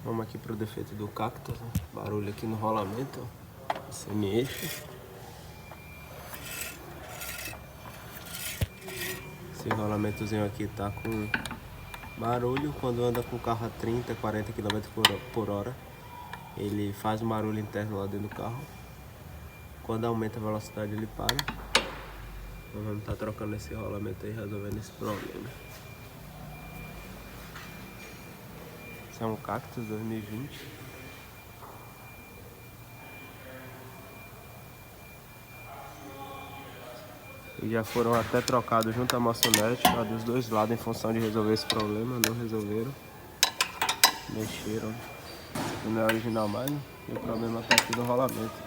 Vamos aqui pro defeito do cacto, né? Barulho aqui no rolamento, semi-eixo. Esse rolamentozinho aqui tá com barulho quando anda com o carro a 30, 40 km por hora. Ele faz um barulho interno lá dentro do carro. Quando aumenta a velocidade ele para. Nós vamos estar trocando esse rolamento aí, resolvendo esse problema. Esse é um Cactus 2020. E já foram até trocados junto à moçonete, lá dos dois lados, em função de resolver esse problema. Não resolveram. Mexeram. Não é original mais, né? E o problema tá aqui no rolamento.